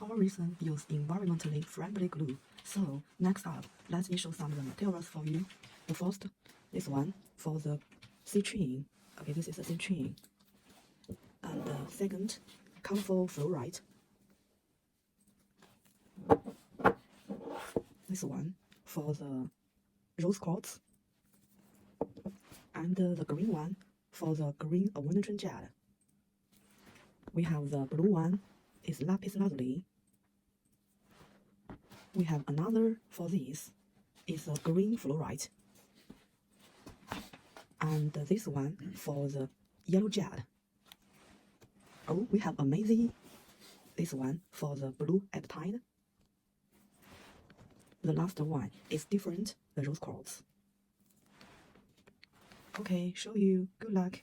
Our resin use environmentally friendly glue. So next up, let me show some of the materials for you. The first, this one for the citrine. Okay, this is a citrine. And the second, colorful fluorite. This one for the rose quartz. And the green one for the green ornament gel. We have the blue one, is lapis lazuli. We have another for this, is a green fluorite. And this one for the yellow gel. Oh, we have amazing, this one for the blue apatite. The last one is different, the rose quartz. Okay, show you. Good luck.